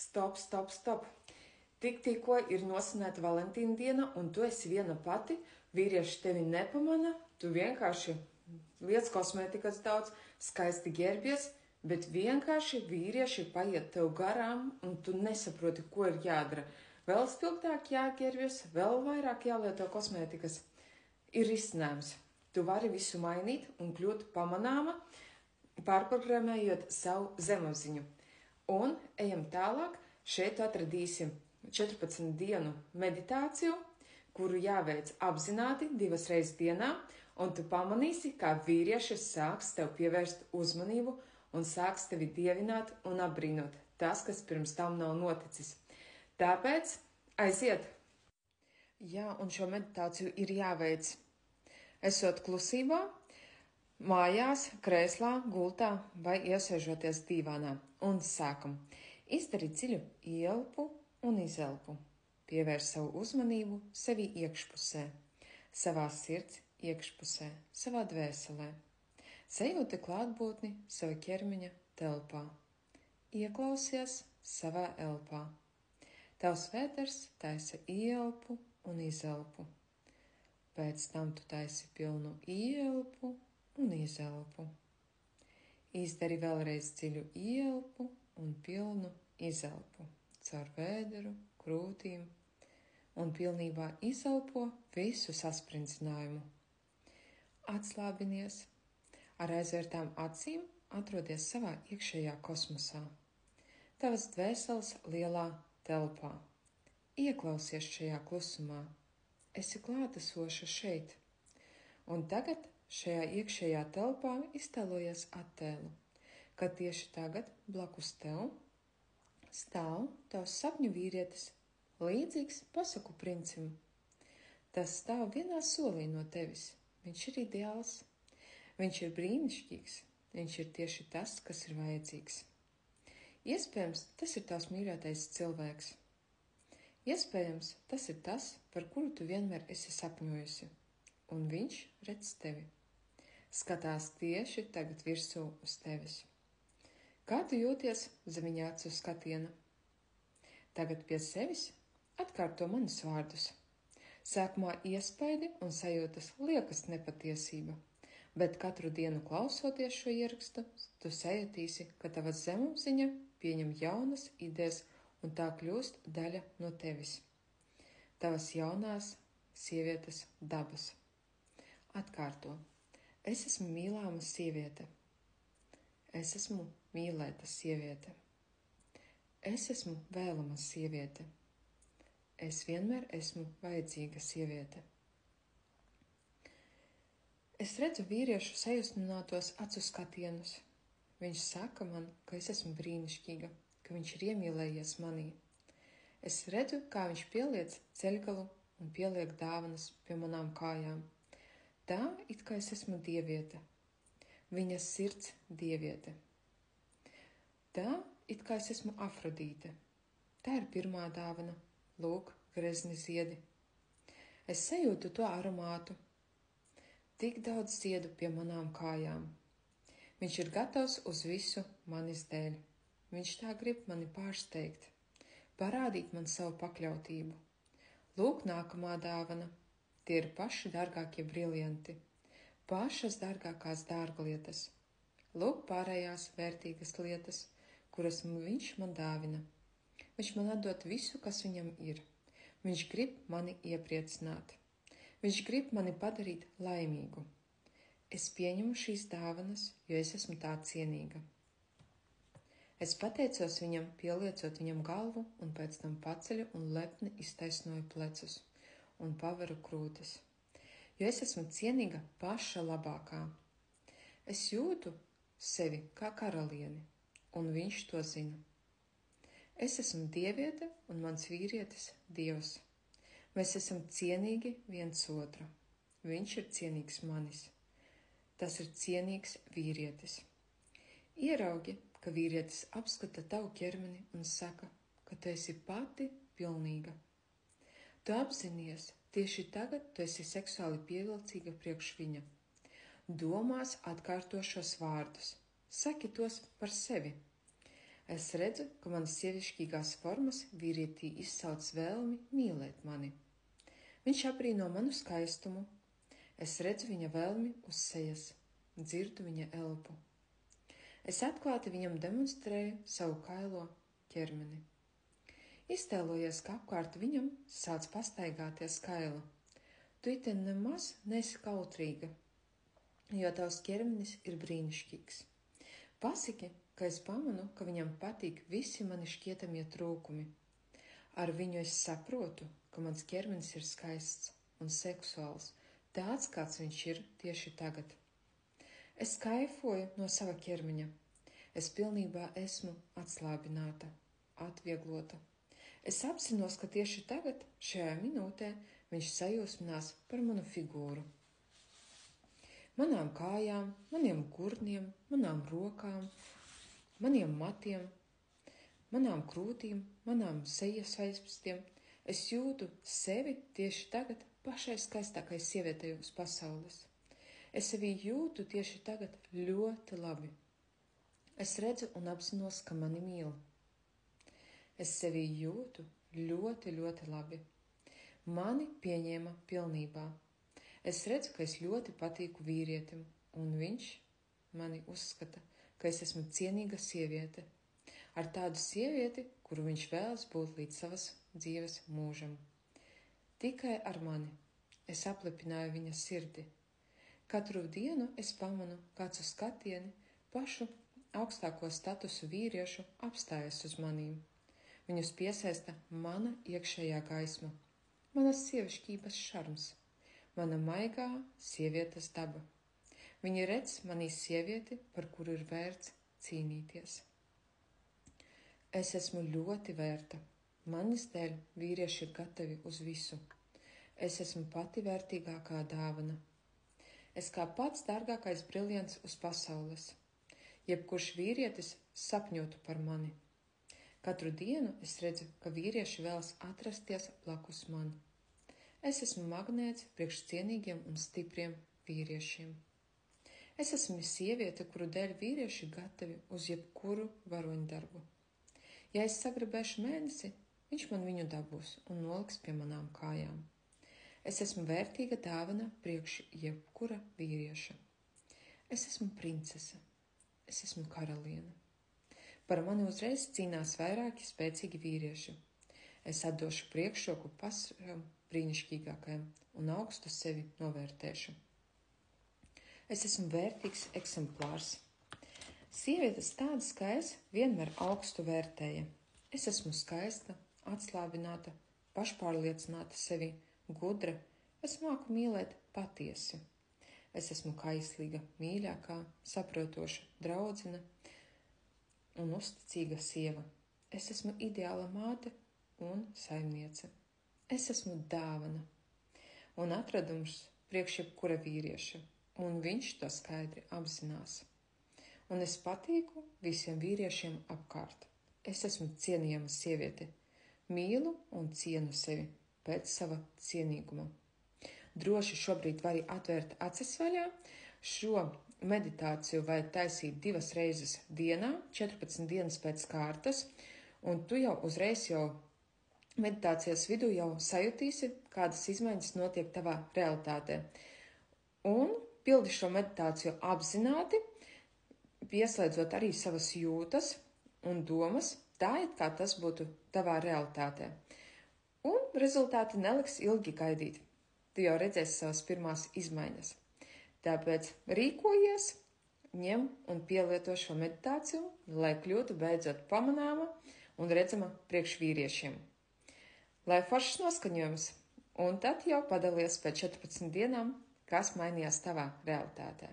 Stop, stop, stop. Tikko ir nosvinēta Valentīna diena, un tu esi viena pati, vīrieši tevi nepamana, tu vienkārši liec kosmētikas daudz, skaisti ģērbies, bet vienkārši vīrieši paiet tev garām, un tu nesaproti, ko ir jādara. Vēl spilgtāk jāģērbies, vēl vairāk jālieto kosmētikas. Ir risinājums. Tu vari visu mainīt un kļūt pamanāma, pārprogrammējot savu zemapziņu. Un ejam tālāk, šeit atradīsim 14 dienu meditāciju, kuru jāveic apzināti 2 reizes dienā, un tu pamanīsi, kā vīrieši sāks tev pievērst uzmanību un sāks tevi dievināt un apbrīnot tas, kas pirms tam nav noticis. Tāpēc aiziet! Jā, un šo meditāciju ir jāveic esot klusībā, mājās, krēslā, gultā vai iesēžoties dīvānā. Un sākam. Izdarīt dziļu ieelpu un izelpu. Pievērs savu uzmanību sevi iekšpusē, savā sirds iekšpusē, savā dvēselē. Sajūti klātbūtni sava ķermeņa telpā. Ieklausies savā elpā. Tavs vēders taisa ieelpu un izelpu. Pēc tam tu taisi pilnu ieelpu un izelpu. Izdari vēlreiz dziļu ieelpu un pilnu izelpu caur vēderu, krūtīm un pilnībā izelpo visu sasprinddzinājumu. Atslābinies, ar aizvērtām acīm atrodies savā iekšējā kosmosā, tavas dvēseles lielā telpā. Ieklausies šajā klusumā, esi klātesoša šeit, un tagad šajā iekšējā telpā iztēlojies attēlu, ka tieši tagad blakus tev stāv tavs sapņu vīrietis, līdzīgs pasaku princim. Tas stāv vienā solī no tevis. Viņš ir ideāls, viņš ir brīnišķīgs, viņš ir tieši tas, kas ir vajadzīgs. Iespējams, tas ir tavs mīļotais cilvēks. Iespējams, tas ir tas, par kuru tu vienmēr esi sapņojusi, un viņš redz tevi. Skatās tieši tagad virsū uz tevis. Kā tu jūties zem viņa acu skatiena? Tagad pie sevis atkārto manus vārdus. Sākumā iespaidi un sajūtas liekas nepatiesība, bet katru dienu klausoties šo ierakstu, tu sajutīsi, ka tava zemapziņa pieņem jaunas idejas un tā kļūst daļa no tevis. Tavas jaunās sievietes dabas. Atkārto. Es esmu mīlāma sieviete. Es esmu mīlēta sieviete. Es esmu vēlama sieviete. Es vienmēr esmu vajadzīga sieviete. Es redzu vīriešu sajūsminātos acu skatienus. Viņš saka man, ka es esmu brīnišķīga, ka viņš ir iemīlējies manī. Es redzu, kā viņš pieliec ceļgalu un pieliek dāvanas pie manām kājām. Tā, it kā es esmu dieviete, viņa sirds dieviete. Tā, it kā es esmu Afrodīte. Tā ir pirmā dāvana, lūk, grezni ziedi. Es sajūtu to aromātu. Tik daudz ziedu pie manām kājām. Viņš ir gatavs uz visu manis dēļ. Viņš tā grib mani pārsteigt, parādīt man savu pakļautību. Lūk, nākamā dāvana. Tie ir paši dārgākie briljanti, pašas dārgākās dārglietas. Lūk, pārējās vērtīgas lietas, kuras viņš man dāvina. Viņš man atdod visu, kas viņam ir. Viņš grib mani iepriecināt. Viņš grib mani padarīt laimīgu. Es pieņemu šīs dāvanas, jo es esmu tā cienīga. Es pateicos viņam, pieliecot viņam galvu, un pēc tam paceļu un lepni iztaisnoju plecus un paveru krūtis, jo es esmu cienīga paša labākā. Es jūtu sevi kā karalieni, un viņš to zina. Es esmu dieviete un mans vīrietis Dievs. Mēs esam cienīgi viens otru. Viņš ir cienīgs manis. Tas ir cienīgs vīrietis. Ieraugi, ka vīrietis apskata tavu ķermeni un saka, ka tu esi pati pilnīga. Tu apzinies, tieši tagad tu esi seksuāli pievilcīga priekš viņa. Domās atkārto šos vārdus. Saki tos par sevi. Es redzu, ka manas sievišķīgās formas vīrietī izsauc vēlmi mīlēt mani. Viņš abrīno manu skaistumu. Es redzu viņa vēlmi uz sejas, dzirdu viņa elpu. Es atklāti viņam demonstrēju savu kailo ķermeni. Iztēlojies, ka apkārt viņam sāc pastaigāties kaila. Tu iten nemaz nesi kautrīga, jo tavs ķermenis ir brīnišķīgs. Pasaki, ka es pamanu, ka viņam patīk visi mani šķietamie trūkumi. Ar viņu es saprotu, ka mans ķermenis ir skaists un seksuāls, tāds, kāds viņš ir tieši tagad. Es kaifoju no sava ķermeņa. Es pilnībā esmu atslābināta, atvieglota. Es apzinos, ka tieši tagad, šajā minūtē, viņš sajūsminās par manu figūru. Manām kājām, maniem gurniem, manām rokām, maniem matiem, manām krūtīm, manām sejas aizpastiem. Es jūtu sevi tieši tagad pašai skaistākai sievietei uz pasaules. Es sevi jūtu tieši tagad ļoti labi. Es redzu un apzinos, ka mani mīl. Es sevi jūtu ļoti, ļoti labi. Mani pieņēma pilnībā. Es redzu, ka es ļoti patīku vīrietim, un viņš mani uzskata, ka es esmu cienīga sieviete. Ar tādu sievieti, kuru viņš vēlas būt līdz savas dzīves mūžam. Tikai ar mani es aplepināju viņa sirdi. Katru dienu es pamanu, kāds uz skatieni pašu augstāko statusu vīriešu apstājas uz manīm. Viņus piesaista mana iekšējā gaisma, manas sievišķības šarms, mana maigā sievietes daba. Viņi redz manī sievieti, par kuru ir vērts cīnīties. Es esmu ļoti vērta. Manis dēļ vīrieši ir gatavi uz visu. Es esmu pati vērtīgākā dāvana. Es kā pats dārgākais briljants uz pasaules. Jebkurš vīrietis sapņotu par mani. Katru dienu es redzu, ka vīrieši vēlas atrasties blakus man. Es esmu magnēts priekš cienīgiem un stipriem vīriešiem. Es esmu sieviete, kuru dēļ vīrieši gatavi uz jebkuru varoņdarbu. Ja es sagribēšu mēnesi, viņš man viņu dabūs un noliks pie manām kājām. Es esmu vērtīga dāvana priekš jebkura vīrieša. Es esmu princese. Es esmu karaliene. Par mani uzreiz cīnās vairāki spēcīgi vīrieši. Es atdošu priekšroku pašam brīnišķīgākajam un augstu sevi novērtēšu. Es esmu vērtīgs eksemplārs. Sievietes tādas kā es vienmēr augstu vērtēja. Es esmu skaista, atslābināta, pašpārliecināta sevi, gudra. Es māku mīlēt patiesi. Es esmu kaislīga, mīļākā, saprotoša, draudzene un uzticīga sieva. Es esmu ideāla māte un saimniece. Es esmu dāvana un atradums priekš jebkura vīrieša, un viņš to skaidri apzinās. Un es patīku visiem vīriešiem apkārt. Es esmu cienījama sieviete, mīlu un cienu sevi pēc sava cienīguma. Droši šobrīd vari atvērt acis vaļā. Šo meditāciju vajag taisīt 2 reizes dienā, 14 dienas pēc kārtas, un tu jau uzreiz meditācijas vidū jau sajutīsi, kādas izmaiņas notiek tavā realitātē. Un pildi šo meditāciju apzināti, pieslēdzot arī savas jūtas un domas, tā it kā tas būtu tavā realitātē. Un rezultāti neliks ilgi gaidīt. Tu jau redzēsi savas pirmās izmaiņas. Tāpēc rīkojies, ņem un pielieto šo meditāciju, lai kļūtu beidzot pamanāma un redzama priekš vīriešiem. Lai foršs noskaņojums, un tad jau padalies pēc 14 dienām, kas mainījās tavā realitātē.